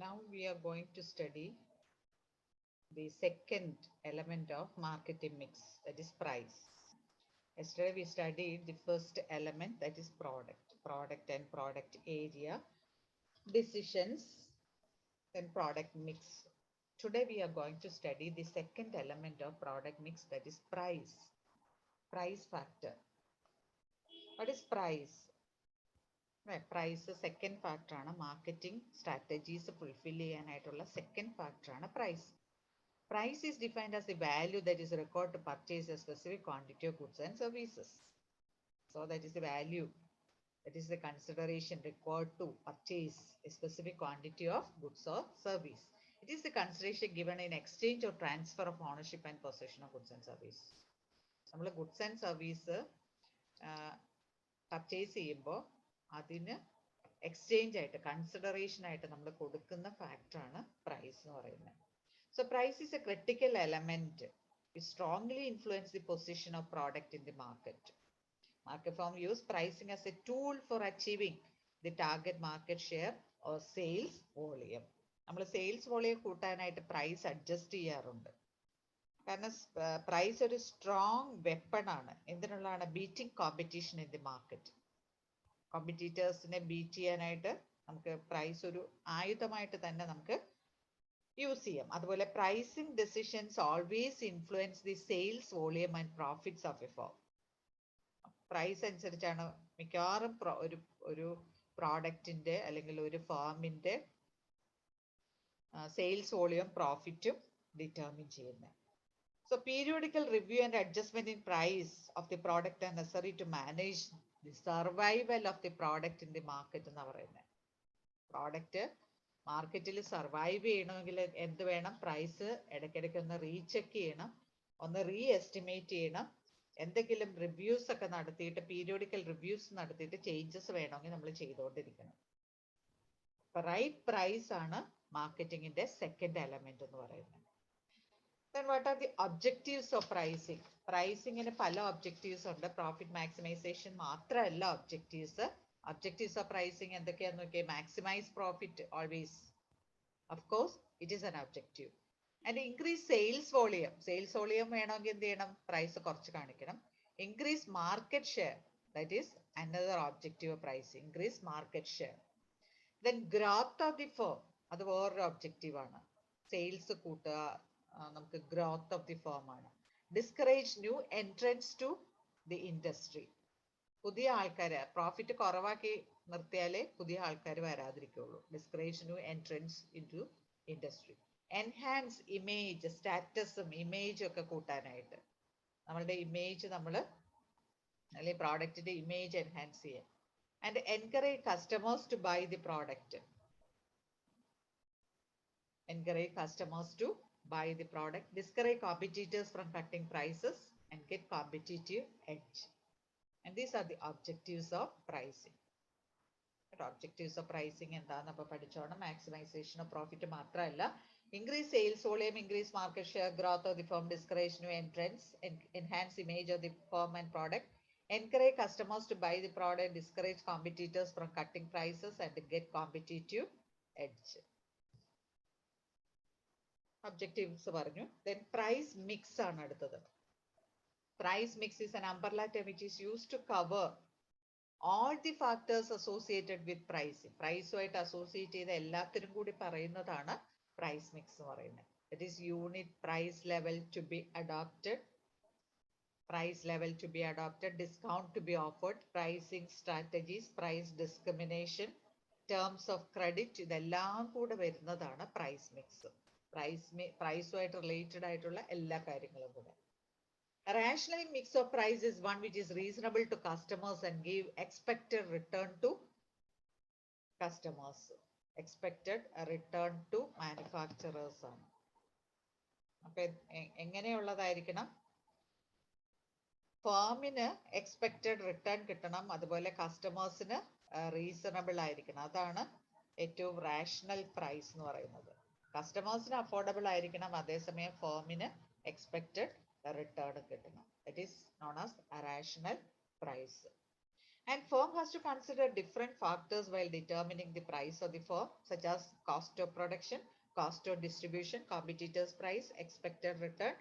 Now we are going to study the second element of marketing mix, that is price. Yesterday we studied the first element, that is product and product area, decisions, then product mix. Today we are going to study the second element of product mix, that is price factor. What is price? Price second factor ആണ് marketing strategies fulfill ചെയ്യാനായിട്ടുള്ള second factor ആണ് price. Price is defined as the value that is required to purchase a specific quantity of goods and services. So that is the value, that is the consideration required to purchase a specific quantity of goods or service. It is the consideration given in exchange or transfer of ownership and possession of goods and service. നമ്മൾ goods and service purchase ചെയ്യുമ്പോൾ അതിന് exchange ആയിട്ട് consideration ആയിട്ട് നമ്മൾ കൊടുക്കുന്ന ഫാക്ടറാണ് price എന്ന് പറയുന്നത്. So price is a critical element. It strongly influences the position of product in the market. Market firm use pricing as a tool for achieving the target market share or sales volume. നമ്മൾ sales volume കൂട്ടാനായിട്ട് price adjust ചെയ്യാറുണ്ട്. കാരണം price ഒരു strong weapon ആണ്. എന്തിനുള്ളതാണ്? Beating competition in the market. കോമ്പറ്റീറ്റേഴ്സിനെ beat ചെയ്യാനായിട്ട് നമുക്ക് പ്രൈസ് ഒരു ആയുധമായിട്ട് തന്നെ നമുക്ക് യൂസ് ചെയ്യാം. അതുപോലെ pricing decisions always influence the sales volume and profits of a firm. Price അനുസരിച്ചാണ് മിക്കവാറും ഒരു പ്രോഡക്റ്റിന്റെ അല്ലെങ്കിൽ ഒരു ഫേമിന്റെ സെയിൽസ് വോളിയം പ്രോഫിറ്റും ഡിറ്റർമിൻ ചെയ്യുന്നത്. So periodical review and adjustment in price of the product are necessary to manage the survival of the product in the market എന്ന് പറയുന്നത്. പ്രോഡക്റ്റ് മാർക്കറ്റിൽ സർവൈവ് ചെയ്യണമെങ്കിൽ എന്ത് വേണം? പ്രൈസ് ഇടയ്ക്കിടയ്ക്ക് ഒന്ന് റീചെക്ക് ചെയ്യണം, ഒന്ന് റീ എസ്റ്റിമേറ്റ് ചെയ്യണം. എന്തെങ്കിലും റിവ്യൂസ് ഒക്കെ നടത്തിയിട്ട്, പീരിയോഡിക്കൽ റിവ്യൂസ് നടത്തിയിട്ട് ചേഞ്ചസ് വേണമെങ്കിൽ നമ്മൾ ചെയ്തുകൊണ്ടിരിക്കണം. റൈറ്റ് പ്രൈസ് ആണ് മാർക്കറ്റിംഗിന്റെ സെക്കൻഡ് എലമെന്റ് എന്ന് പറയുന്നത്. Then what are the objectives of pricing? Pricing ന് പല ഒബ്ജക്റ്റീവ്സ് ഉണ്ട്. പ്രോഫിറ്റ് മാക്സിമൈസേഷൻ മാത്രമല്ല ഒബ്ജക്റ്റീവ്സ്. ഒബ്ജക്റ്റീവ്സ് ഓഫ് പ്രൈസിങ് എന്തൊക്കെയാന്ന് നോക്കിയാൽ, maximise profit always, of course it is an objective. And increase sales volume. Sales volume വേണമെങ്കിൽ എന്ത് ചെയ്യണം? പ്രൈസ് കുറച്ച് കാണിക്കണം. Increase market share, that is another objective of pricing. Increase market share. Then growth of the firm, അത് വേറൊരു objective ആണ്. Sales കൂട്ടുക, നമുക്ക് ഗ്രോത്ത് ഓഫ് ദി ഫേം ആണ്. Discourage new entrance to the industry. പുതിയ ആൾക്കാരെ പ്രോഫിറ്റ് കുറവാക്കി നിർത്തിയാലേ പുതിയ ആൾക്കാർ വരാതിരിക്കുള്ളൂ. Discourage new entrants into industry. Enhance image, സ്റ്റാറ്റസും ഇമേജും ഒക്കെ കൂട്ടാനായിട്ട് നമ്മളുടെ ഇമേജ് അല്ലെങ്കിൽ പ്രോഡക്റ്റിന്റെ ഇമേജ് എൻഹാൻസ് ചെയ്യാം. And encourage customers to buy the product. Encourage customers to buy the product. Discourage competitors from cutting prices and get competitive edge. And these are the objectives of pricing. Objectives of pricing എന്താന്ന് അപ്പൊ പഠിച്ചോണം. Maximisation of profit മാത്രമല്ല, increase sales volume, increase market share, growth of the firm, discourage new entrance, enhance image of the firm and product, encourage customers to buy the product, discourage competitors from cutting prices and get competitive edge. Objectives പറഞ്ഞു. Then price mix ആണ് അടുത്തത്. Price mix is an umbrella term which is used to cover all the factors associated with pricing. പ്രൈസുമായിട്ട് associate ചെയ്ത എല്ലാത്തിനും കൂടി പറയുന്നതാണ് price mix എന്ന് പറയുന്നത്. It is unit price level to be adopted, discount to be offered, pricing strategies, price discrimination, terms of credit, ഇതെല്ലാം കൂടെ വരുന്നതാണ് പ്രൈസ് മിക്സ്. പ്രൈസുമായിട്ട് റിലേറ്റഡ് ആയിട്ടുള്ള എല്ലാ കാര്യങ്ങളും കൂടെ. Rational mix of price is one which is reasonable to customers and give expected return to customers. Expected return to manufacturers ആണ്. അപ്പൊ എങ്ങനെയുള്ളതായിരിക്കണം? ഫേമിന് expected return കിട്ടണം, അതുപോലെ കസ്റ്റമേഴ്സിന് റീസണബിൾ ആയിരിക്കണം. അതാണ് ഏറ്റവും റാഷണൽ പ്രൈസ് എന്ന് പറയുന്നത്. കസ്റ്റമേഴ്സിന് അഫോർഡബിൾ ആയിരിക്കണം, അതേസമയം ഫേമിന് എക്സ്പെക്റ്റഡ് റിട്ടേൺ കിട്ടണം. It is known as rational price. And firm has to consider different factors while determining the price of the firm, such as cost of production, cost of distribution, competitors' price, expected return,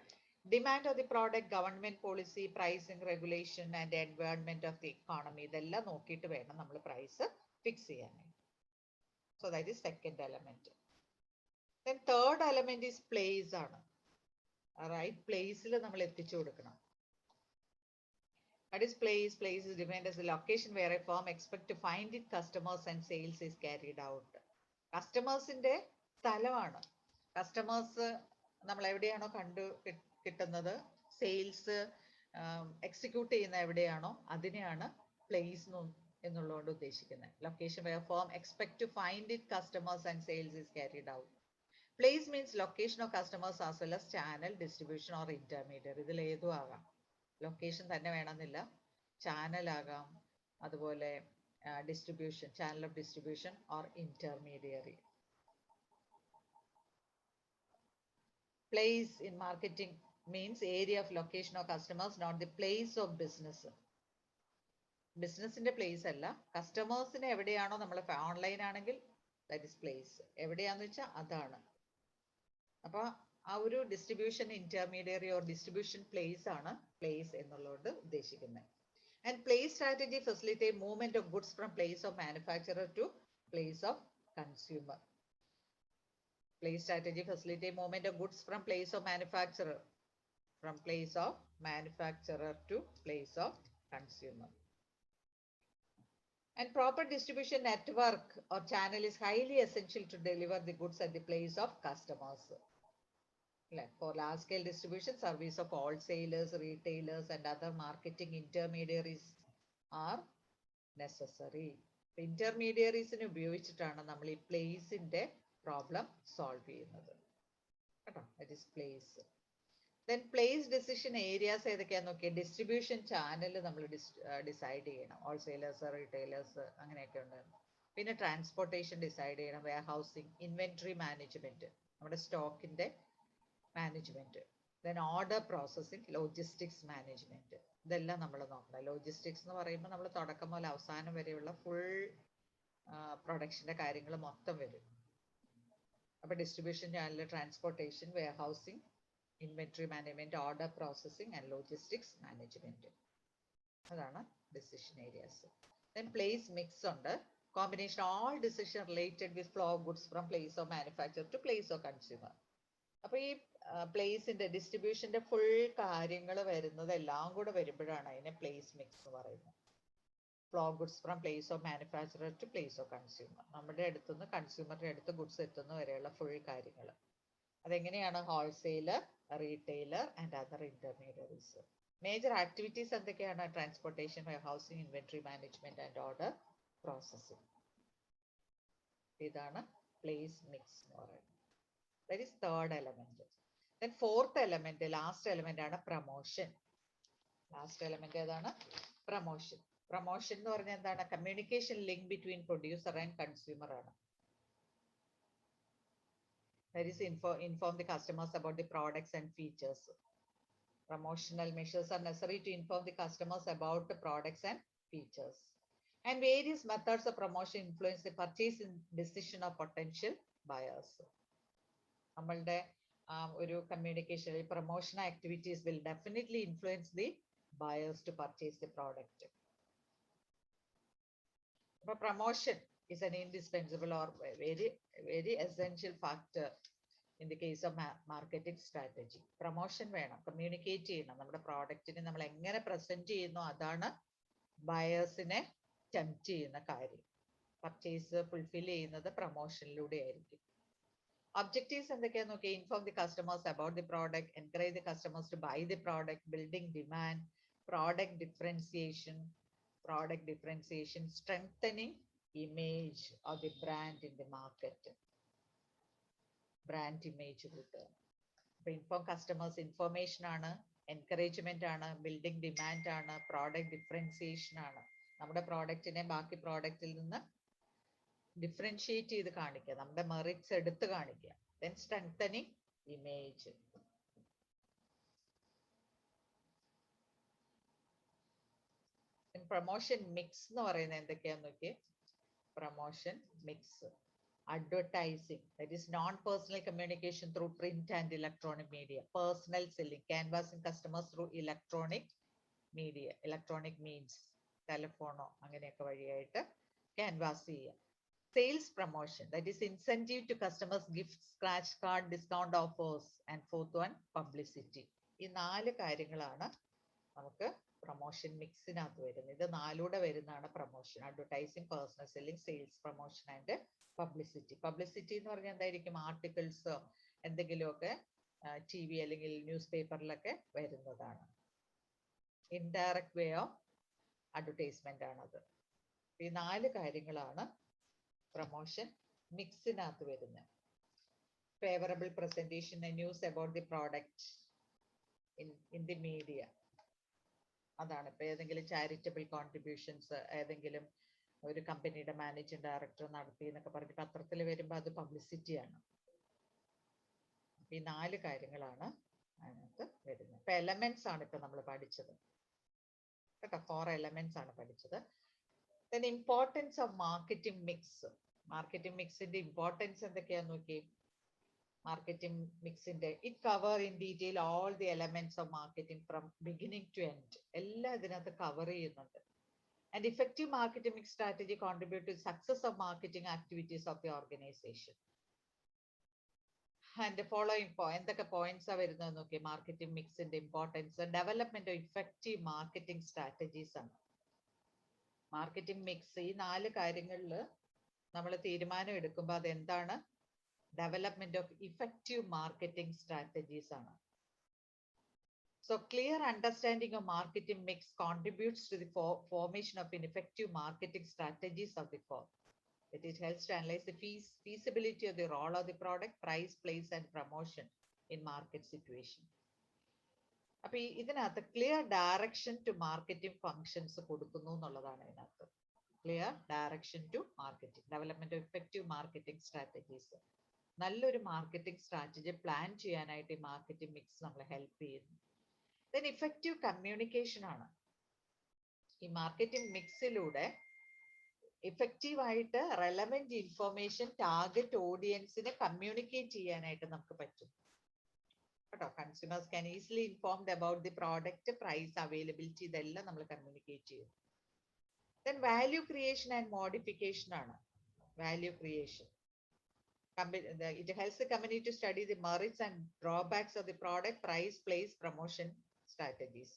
demand of the product, government policy, pricing regulation, and the environment of the economy. ഇതെല്ലാം നോക്കിയിട്ട് വേണം നമ്മൾ price fix ചെയ്യാനായിട്ട്. So that is second element. Then third element is place ആണ്. Right placeൽ നമ്മൾ എത്തിച്ചു കൊടുക്കണം. That is place. Place is defined as the location where a firm expect to find its customers and sales is carried out. കസ്റ്റമേഴ്സിന്റെ സ്ഥലമാണ്. Customers നമ്മൾ എവിടെയാണോ കണ്ടു കിട്ടുന്നത്, sales execute ചെയ്യുന്ന എവിടെയാണോ അതിനെയാണ് പ്ലേസ് എന്നുള്ളതുകൊണ്ട് ഉദ്ദേശിക്കുന്നത്. Location where firm expect to find it customers and sales is carried out. Place means location of customers as well as channel, distribution or intermediate. ഇതിൽ ഏതും ആകാം. ലൊക്കേഷൻ തന്നെ വേണമെന്നില്ല, ചാനൽ ആകാം, അതുപോലെ distribution, channel of distribution or intermediary. Place in marketing means area of location of customers, not the place of business. ബിസിനസിന്റെ place അല്ല, കസ്റ്റമേഴ്സിന് എവിടെയാണോ നമ്മൾ ഓൺലൈൻ ആണെങ്കിൽ ദാറ്റ് ഇസ് പ്ലേസ്. എവിടെയാന്ന് വെച്ചാൽ അതാണ്. അപ്പൊ ആ ഒരു distribution intermediary or distribution place ആണ് പ്ലേസ് എന്നുള്ളത് ഉദ്ദേശിക്കുന്നത്. And place strategy facilitate movement of goods from place of manufacturer to place of consumer. Place strategy facilitate movement of goods from place of manufacturer to place of consumer. And proper distribution network or channel is highly essential to deliver the goods at the place of customers. Like for large scale distribution, service of wholesalers, retailers and other marketing intermediaries are necessary. Intermediaries in ഉപയോഗിച്ചിട്ടാണ് നമ്മൾ ഈ പ്ലേസിന്റെ problem solve ചെയ്യുന്നത് കേട്ടോ. That is place. Then place decision areas ഏതൊക്കെയാന്ന് നോക്കിയാൽ distribution channel നമ്മൾ decide ചെയ്യണം. Wholesalers, retailers അങ്ങനെയൊക്കെ ഉണ്ട്. പിന്നെ ട്രാൻസ്പോർട്ടേഷൻ ഡിസൈഡ് ചെയ്യണം. വെയർ ഹൗസിംഗ്, ഇൻവെന്ററി മാനേജ്മെന്റ്, നമ്മുടെ സ്റ്റോക്കിന്റെ management. Then order processing, logistics management. ഇതെല്ലാം നമ്മൾ നോക്കണം. ലോജിസ്റ്റിക്സ് എന്ന് പറയുമ്പോൾ നമ്മൾ തുടക്കം മുതൽ അവസാനം വരെയുള്ള ഫുൾ പ്രൊഡക്ഷന്റെ കാര്യങ്ങൾ മൊത്തം വരും. അപ്പൊ distribution channel, transportation, warehousing, inventory management, order processing and logistics management. അതാണ് decision areas. Then place mix ഉണ്ട്. Combination all decision related with flow of goods from place of manufacture to place of consumer. അപ്പൊ ഈ പ്ലേസിന്റെ ഡിസ്ട്രിബ്യൂഷന്റെ full കാര്യങ്ങൾ വരുന്നത് എല്ലാം കൂടെ വരുമ്പോഴാണ് അതിനെ പ്ലേസ് മിക്സ് എന്ന് പറയുന്നത്. Flow goods from place of manufacturer to place of consumer. നമ്മുടെ അടുത്തുനിന്ന് കൺസ്യൂമറുടെ അടുത്ത് ഗുഡ്സ് എത്തുന്ന വരെയുള്ള ഫുൾ കാര്യങ്ങൾ. അതെങ്ങനെയാണ്? Wholesaler, retailer and other intermediaries. Major activities എന്തൊക്കെയാണ്? Transportation, warehousing, inventory management and order processing. ഇതാണ് പ്ലേസ് മിക്സ് എന്ന് പറയുന്നത്. That is third element. Then fourth element, last element ആണ് പ്രമോഷൻ. ലാസ്റ്റ് എലമെന്റ് ഏതാണ്? പ്രമോഷൻ. പ്രമോഷൻ എന്ന് പറഞ്ഞാൽ എന്താണ്? Communication link between producer and consumer ആണ്. That is inform the customers about the products and features. Promotional measures are necessary to inform the customers about the products and features. And various methods of promotion influence the purchasing decision of potential buyers. നമ്മളുടെ ഒരു communication, promotion activities will definitely influence the buyers to purchase the product. But promotion is an indispensable or very essential factor in the case of marketing strategy. Promotion വേണം, communicate ചെയ്യണം. നമ്മുടെ പ്രോഡക്റ്റിനെ നമ്മൾ എങ്ങനെ present ചെയ്യുന്നു അതാണ് ബയേഴ്സിനെ tempt ചെയ്യുന്ന കാര്യം. Purchase fulfil ചെയ്യുന്നത് പ്രൊമോഷനിലൂടെ ആയിരിക്കും. ഒബ്ജക്റ്റീവ്സ് എന്തൊക്കെയാന്ന് നോക്കിയാൽ inform the customers about the product, encourage the customers to buy the product, building demand, product differentiation, strengthening image of the brand in the market. Brand image കൂട്ടുക. അപ്പൊ inform customers information ആണ്, encouragement ആണ്, building demand ആണ്, product differentiation ആണ്. നമ്മുടെ പ്രോഡക്റ്റിനെ ബാക്കി പ്രോഡക്റ്റിൽ നിന്ന് differentiate ചെയ്ത് കാണിക്കുക, നമ്മുടെ മെറിറ്റ്സ് എടുത്ത് കാണിക്കുക. Then strengthening image. Promotion mix എന്ന് പറയുന്നത് എന്തൊക്കെയാന്ന് നോക്കിയേ. Promotion mix, advertising, that is non-personal communication through print and electronic media, personal selling, canvassing customers through electronic media, electronic means, telephone അങ്ങനെയൊക്കെ വഴിയായിട്ട് canvass ചെയ്യുക. Sales promotion, that is incentive to customers, gifts, scratch card, discount offers, and fourth one publicity. ഈ 4 കാര്യങ്ങളാണ് നമുക്ക് promotion മിക്സിനകത്ത് വരുന്നത്. ഇത് 4 വരുന്നതാണ് promotion: advertising, personal selling, sales promotion and publicity. Publicity എന്ന് പറഞ്ഞാൽ എന്തായിരിക്കും? ആർട്ടിക്കിൾസ് എന്തെങ്കിലുമൊക്കെ TV അല്ലെങ്കിൽ ന്യൂസ് പേപ്പറിലൊക്കെ വരുന്നതാണ്. ഇൻഡയറക്റ്റ് വേ ഓഫ് അഡ്വർടൈസ്മെന്റ് ആണത്. ഈ 4 കാര്യങ്ങളാണ് പ്രൊമോഷൻ മിക്സിനകത്ത് വരുന്നത്. Favourable presentation, news about the product in the media, അതാണ്. ഇപ്പൊ ഏതെങ്കിലും ചാരിറ്റബിൾ കോൺട്രിബ്യൂഷൻസ് ഏതെങ്കിലും ഒരു കമ്പനിയുടെ മാനേജിംഗ് ഡയറക്ടർ നടത്തി എന്നൊക്കെ പറഞ്ഞ് പത്രത്തിൽ വരുമ്പോൾ അത് പബ്ലിസിറ്റിയാണ്. ഈ 4 കാര്യങ്ങളാണ് അതിനകത്ത് വരുന്നത്. ഇപ്പൊ എലമെന്റ്സ് ആണ് ഇപ്പൊ നമ്മൾ പഠിച്ചത് കേട്ടോ. 4 എലമെന്റ്സ് ആണ് പഠിച്ചത്. Then importance of marketing mix. Marketing mixന്റെ ഇമ്പോർട്ടൻസ് എന്തൊക്കെയാന്ന് നോക്കി. മാർക്കറ്റിംഗ് മിക്സിന്റെ it cover in detail all the elements of marketing from beginning to end. എല്ലാം ഇതിനകത്ത് കവർ ചെയ്യുന്നുണ്ട്. And effective marketing mix strategy contribute to success of marketing activities of the organization. And the following എന്തൊക്കെ points ആ വരുന്നത് നോക്കി. Marketing മിക്സിന്റെ importance, development of effective marketing strategies ആണ്. Marketing mix ഈ 4 കാര്യങ്ങളിൽ നമ്മൾ തീരുമാനം എടുക്കുമ്പോൾ അതെന്താണ്? Development of effective marketing strategies ആണ്. So clear understanding of marketing mix contributes to the formation of an effective marketing strategies of the firm. It helps to analyze the feasibility of the role of the product, price, place and promotion in market situation. അപ്പൊ ഇതിനകത്ത് clear direction to marketing functions കൊടുക്കുന്നു എന്നുള്ളതാണ് ഇതിനകത്ത്. Clear direction to marketing, development of effective marketing strategies. നല്ലൊരു marketing strategy plan ചെയ്യാനായിട്ട് ഈ marketing mix നമ്മളെ help ചെയ്യുന്നു. ദെൻ ഇഫക്റ്റീവ് കമ്മ്യൂണിക്കേഷൻ ആണ്. ഈ മാർക്കറ്റിംഗ് മിക്സിലൂടെ ഇഫക്റ്റീവ് ആയിട്ട് റെലവെന്റ് ഇൻഫർമേഷൻ ടാർഗറ്റ് ഓഡിയൻസിനെ കമ്മ്യൂണിക്കേറ്റ് ചെയ്യാനായിട്ട് നമുക്ക് പറ്റും കേട്ടോ. Consumers can easily informed about the product, price, availability, ഇതെല്ലാം നമ്മൾ കമ്മ്യൂണിക്കേറ്റ് ചെയ്യും. Then value creation and modification ആണ്. Value creation, it helps the company to study the merits and drawbacks of the product, price, place, promotion strategies.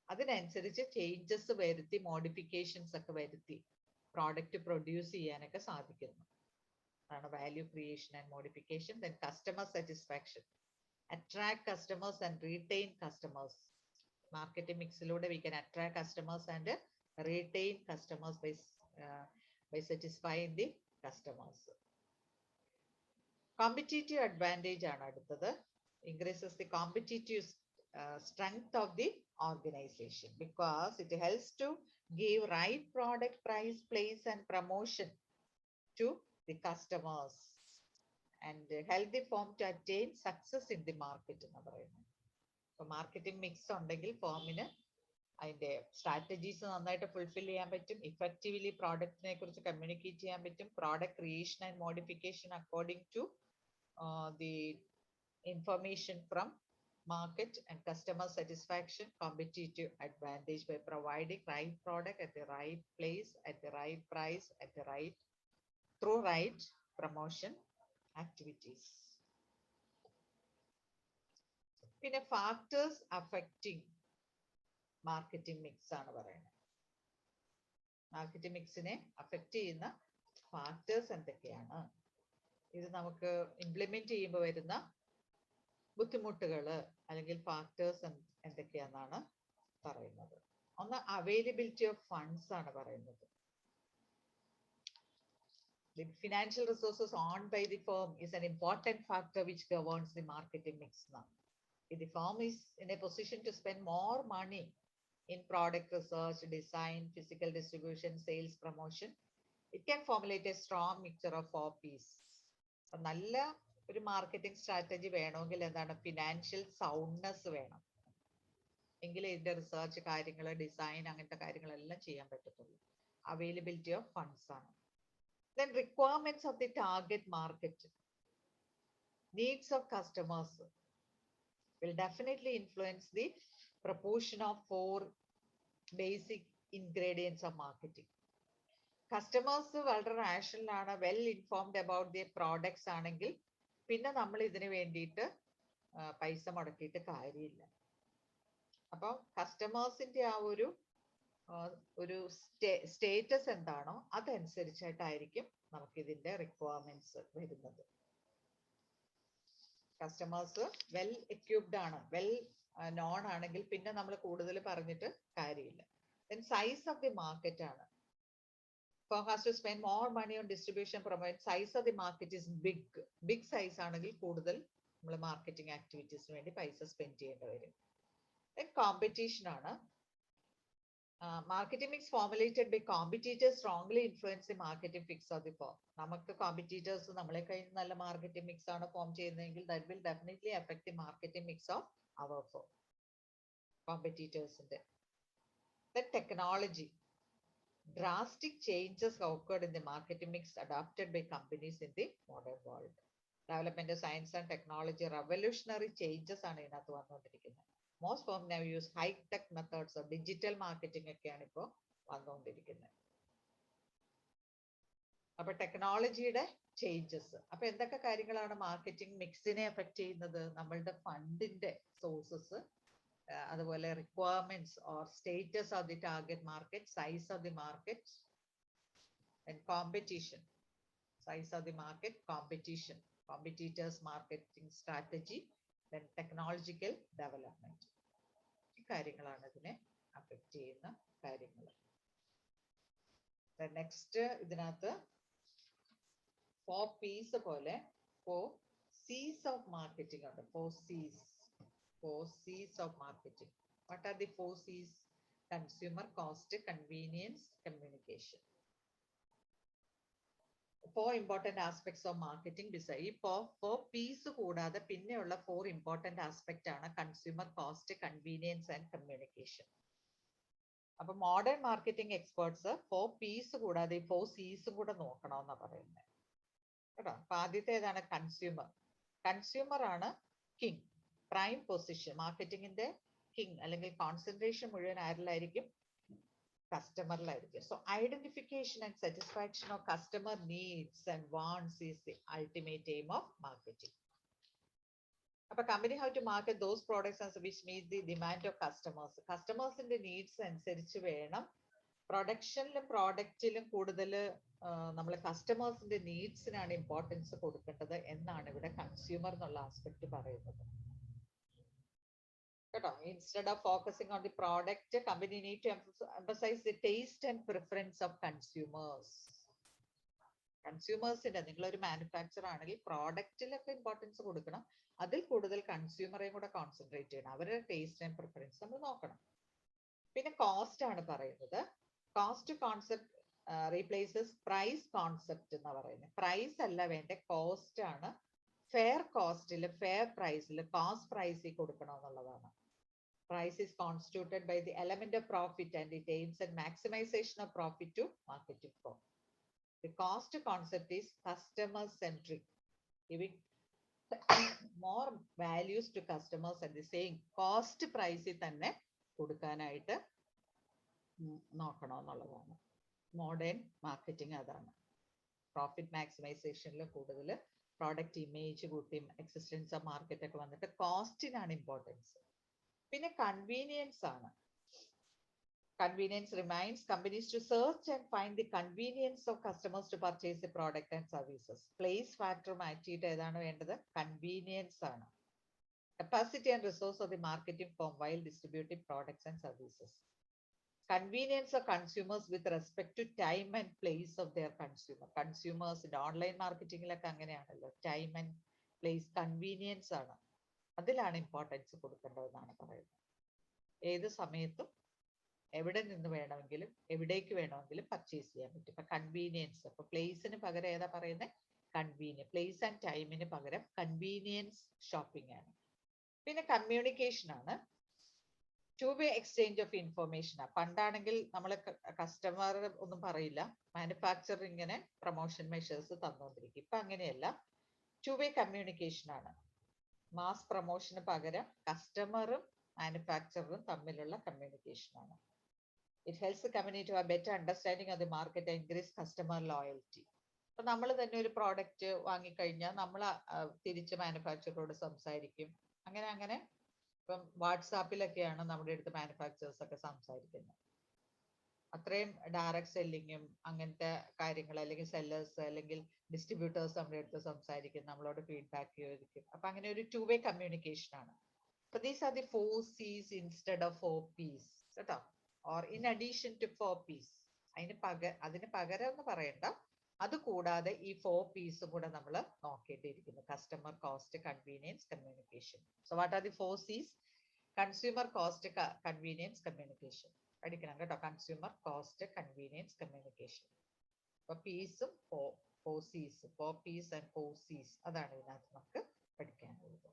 അതിനനുസരിച്ച് changes വരുത്തി, modifications ഒക്കെ വരുത്തി product produce ചെയ്യാനൊക്കെ സാധിക്കുന്നു. അതാണ് value creation and modification. Then customer satisfaction, attract customers and retain customers. Marketing മിക്സിലൂടെ we can attract customers and retain customers by satisfying the customers. Competitive advantage ആണ് അടുത്തത്. Increases the competitive strength of the organization because it helps to give right product, price, place and promotion to the customers and help the firm to attain success in the market എന്ന് പറയുന്നത്. അപ്പോൾ marketing mix ഉണ്ടെങ്കിൽ ഫേമിന് അതിന്റെ strategies നന്നായിട്ട് fulfil ചെയ്യാൻ പറ്റും, effectively പ്രോഡക്റ്റിനെ കുറിച്ച് communicate ചെയ്യാൻ പറ്റും, product creation and modification according to the information from market and customer satisfaction, competitive advantage by providing right product at the right place, at the right price, at the right, through right promotion activities. പിന്നെ factors affecting marketing mix ആണ് പറയുന്നത്. Marketing മിക്സിനെ affect ചെയ്യുന്ന factors എന്തൊക്കെയാണ്, ഇത് നമുക്ക് implement ചെയ്യുമ്പോൾ വരുന്ന ബുദ്ധിമുട്ടുകൾ അല്ലെങ്കിൽ ഫാക്ടേഴ്സ് എന്തൊക്കെയാണെന്നാണ് പറയുന്നത്. ഒന്ന് അവൈലബിലിറ്റി ഓഫ് ഫണ്ട്സ് ആണ് പറയുന്നത്. The financial resources owned by the firm is an important factor which governs the marketing mix now. If the firm is in a position to spend more money in product research, design, physical distribution, sales, promotion, it can formulate a strong mixture of 4 P's. നല്ല ഒരു marketing strategy വേണമെങ്കിൽ എന്താണ്? Financial soundness വേണം. എങ്കിലേ ഇതിന്റെ research കാര്യങ്ങൾ, design, അങ്ങനത്തെ കാര്യങ്ങളെല്ലാം ചെയ്യാൻ പറ്റത്തുള്ളൂ. അവൈലബിലിറ്റി ഓഫ് ഫണ്ട്സ് ആണ്. Then requirements of the target market, needs of customers will definitely influence the proportion of 4 basic ingredients of marketing. Customers വളരെ റാഷണൽ ആണ്, well informed about the products ആണെങ്കിൽ പിന്നെ നമ്മൾ ഇതിന് വേണ്ടിയിട്ട് പൈസ മുടക്കിയിട്ട് കാര്യമില്ല. അപ്പം കസ്റ്റമേഴ്സിന്റെ ആ ഒരു സ്റ്റേറ്റസ് എന്താണോ അതനുസരിച്ചായിട്ടായിരിക്കും നമുക്ക് ഇതിന്റെ റിക്വയർമെന്റ്സ് വരുന്നത്. കസ്റ്റമേഴ്സ് വെൽ എക്യൂപ്ഡ് ആണ്, വെൽ നോൺ ആണെങ്കിൽ പിന്നെ നമ്മൾ കൂടുതൽ പറഞ്ഞിട്ട് കാര്യമില്ല. Then size of the market ആണ്. Firm has to spend more money on distribution, promote. Size of the market is big. Big size ആണെങ്കിൽ കൂടുതൽ നമ്മൾ മാർക്കറ്റിംഗ് ആക്ടിവിറ്റീസിന് വേണ്ടി പൈസ സ്പെൻഡ് ചെയ്യേണ്ടി വരും. Then competition ആണ്. Marketing mix formulated by competitors strongly influence the marketing mix of the firm. നമുക്ക് competitors നമ്മളെ കഴിഞ്ഞ് നല്ല മാർക്കറ്റിംഗ് മിക്സ് ആണ് ഫോം ചെയ്യുന്നതെങ്കിൽ that will definitely affect the marketing mix of our firm. കോമ്പറ്റീറ്റേഴ്സിന്റെ. Then technology. Drastic changes occurred in the marketing mix adopted by companies in the modern world. Development of science and technology, revolutionary changes ആണ് ഇതിനകത്ത് വന്നുകൊണ്ടിരിക്കുന്നത്. Most firms now use high-tech methods of digital marketing ഒക്കെയാണ് ഇപ്പോൾ വന്നുകൊണ്ടിരിക്കുന്നത്. അപ്പൊ ടെക്നോളജിയുടെ changes. അപ്പൊ എന്തൊക്കെ കാര്യങ്ങളാണ് മാർക്കറ്റിംഗ് മിക്സിനെ എഫക്ട് ചെയ്യുന്നത്? നമ്മളുടെ ഫണ്ടിന്റെ സോഴ്സസ്, അതുപോലെ requirements or status of the target market, size of the market and competition. Size of the market, competition, competitors, marketing strategy, then technological development. ഈ കാര്യങ്ങളാണ് ഇതിനെ അഫക്ട് ചെയ്യുന്ന കാര്യങ്ങൾ. നെക്സ്റ്റ് ഇതിനകത്ത് 4 P's പോലെ 4 C's ഓഫ് മാർക്കറ്റിംഗ് ഉണ്ട്. 4 C's of marketing. What are the 4 C's? Consumer, cost, convenience, communication. 4 important aspects of marketing. Besides 4 P's കൂടാതെ പിന്നെയുള്ള 4 important aspect ആണ് consumer, cost, convenience and communication. അപ്പൊ മോഡേൺ മാർക്കറ്റിംഗ് എക്സ്പേർട്സ് 4 P's കൂടാതെ 4 C's കൂടെ നോക്കണമെന്നാണ് പറയുന്നത് കേട്ടോ. അപ്പൊ ആദ്യത്തെ ഏതാണ്? കൺസ്യൂമർ. കൺസ്യൂമർ ആണ് കിങ്, പ്രൈം പൊസിഷൻ. മാർക്കറ്റിംഗിന്റെ കിങ് അല്ലെങ്കിൽ കോൺസെൻട്രേഷൻ മുഴുവൻ ആരിലായിരിക്കും? കസ്റ്റമറിലായിരിക്കും. So identification and satisfaction of customer needs and wants is the ultimate aim of marketing. അപ്പൊ company have to market those products which meet the demand of customers. കസ്റ്റമേഴ്സിന്റെ needs അനുസരിച്ച് വേണം പ്രൊഡക്ഷനിലും പ്രോഡക്റ്റിലും കൂടുതൽ നമ്മൾ കസ്റ്റമേഴ്സിന്റെ നീഡ്സിനാണ് ഇമ്പോർട്ടൻസ് കൊടുക്കേണ്ടത് എന്നാണ് ഇവിടെ കൺസ്യൂമർ എന്നുള്ള ആസ്പെക്ട് പറയുന്നത് കേട്ടോ. Instead of focusing on the product, company need to emphasise the taste and preference of consumers. കൺസ്യൂമേഴ്സിന്റെ, നിങ്ങളൊരു മാനുഫാക്ചർ ആണെങ്കിൽ പ്രോഡക്റ്റിലൊക്കെ ഇമ്പോർട്ടൻസ് കൊടുക്കണം, അതിൽ കൂടുതൽ കൺസ്യൂമറെയും കൂടെ കോൺസെൻട്രേറ്റ് ചെയ്യണം. അവരുടെ ടേസ്റ്റ് ആൻഡ് പ്രിഫറൻസ് നമ്മൾ നോക്കണം. പിന്നെ കോസ്റ്റ് ആണ് പറയുന്നത്. Cost concept replaces price concept എന്ന് പറയുന്നത്. പ്രൈസ് അല്ല വേണ്ടേ, കോസ്റ്റ് ആണ്. ഫെയർ കോസ്റ്റിൽ, ഫെയർ പ്രൈസിൽ, കോസ്റ്റ് പ്രൈസിൽ കൊടുക്കണം എന്നുള്ളതാണ്. Price is constituted by the element of profit and it aims at maximization of profit to marketing firm. The cost concept is customer centric, giving more values to customers and the saying cost price തന്നെ കൊടുക്കാനായിട്ട് നോക്കണം എന്നുള്ളതാണ് modern marketing. അതാണ് profit മാക്സിമൈസേഷനിൽ കൂടുതൽ product image കൂട്ടി existence of market ഒക്കെ വന്നിട്ട് കോസ്റ്റിനാണ് ഇമ്പോർട്ടൻസ്. പിന്നെ കൺവീനിയൻസ് ആണ്. Convenience remains companies to search and find the convenience of customers to purchase the product and services. Place factor മാറ്റിയിട്ട് ഏതാണ് വേണ്ടത്? കൺവീനിയൻസ് ആണ്. Capacity and resource of the marketing form while distributing products and services. Convenience of consumers with respect to time and place of their consumer. Consumers in online marketing ലൊക്കെ അങ്ങനെയാണല്ലോ, time and place convenience ആണ്, അതിലാണ് importance കൊടുക്കേണ്ടതെന്നാണ് പറയുന്നത്. ഏത് സമയത്തും എവിടെ നിന്ന് വേണമെങ്കിലും എവിടേക്ക് വേണമെങ്കിലും പർച്ചേസ് ചെയ്യാൻ പറ്റും. ഇപ്പൊ കൺവീനിയൻസ്, അപ്പൊ പ്ലേസിന് പകരം ഏതാ പറയുന്നത്? കൺവീനിയൻസ്. പ്ലേസ് ആൻഡ് ടൈമിന് പകരം കൺവീനിയൻസ് ഷോപ്പിംഗ് ആണ്. പിന്നെ കമ്മ്യൂണിക്കേഷൻ ആണ്. 2-way exchange of information. പണ്ടാണെങ്കിൽ നമ്മൾ കസ്റ്റമർ ഒന്നും പറയില്ല, മാനുഫാക്ചർ ഇങ്ങനെ പ്രൊമോഷൻ മെഷേഴ്സ് തന്നുകൊണ്ടിരിക്കും. ഇപ്പൊ അങ്ങനെയല്ല, 2-way കമ്മ്യൂണിക്കേഷൻ ആണ്. മാസ് പ്രൊമോഷന് പകരം കസ്റ്റമറും മാനുഫാക്ചറും തമ്മിലുള്ള കമ്മ്യൂണിക്കേഷൻ ആണ്. It helps company to have better understanding of the market and increase customer loyalty. അപ്പൊ നമ്മൾ തന്നെ ഒരു പ്രോഡക്റ്റ് വാങ്ങിക്കഴിഞ്ഞാൽ നമ്മൾ തിരിച്ച് മാനുഫാക്ചറോട് സംസാരിക്കും. അങ്ങനെ അങ്ങനെ ഇപ്പം വാട്സാപ്പിലൊക്കെയാണ് നമ്മുടെ അടുത്ത് മാനുഫാക്ചേഴ്സ് ഒക്കെ സംസാരിക്കുന്നത്. അത്രയും ഡയറക്റ്റ് സെല്ലിങ്ങും അങ്ങനത്തെ കാര്യങ്ങൾ, അല്ലെങ്കിൽ സെല്ലേഴ്സ് അല്ലെങ്കിൽ ഡിസ്ട്രിബ്യൂട്ടേഴ്സ് നമ്മുടെ അടുത്ത് സംസാരിക്കും, നമ്മളോട് ഫീഡ്ബാക്ക് ചോദിക്കും. അപ്പൊ അങ്ങനെ ഒരു 2-way കമ്മ്യൂണിക്കേഷൻ ആണ്. അപ്പൊ these are the 4 C's instead of 4 P's കേട്ടോ, or in addition to 4 P's. അതിന് പകരം എന്ന് പറയണ്ട, അത് കൂടാതെ ഈ 4 P's കൂടെ നമ്മൾ നോക്കേണ്ടിയിരിക്കുന്നു. Customer cost, convenience, communication. So what are the 4 C's? Consumer cost, convenience, communication. പഠിക്കണം കേട്ടോ, കൺസ്യൂമർ കോസ്റ്റ്, കൺവീനിയൻസ്, കമ്മ്യൂണിക്കേഷൻ. അപ്പൊ പീസും 4 C's, 4 P's ആൻഡ് 4 C's, അതാണ് ഇതിനകത്ത് നമുക്ക് പഠിക്കാനുള്ളത്.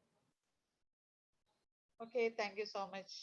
Okay, thank you so much.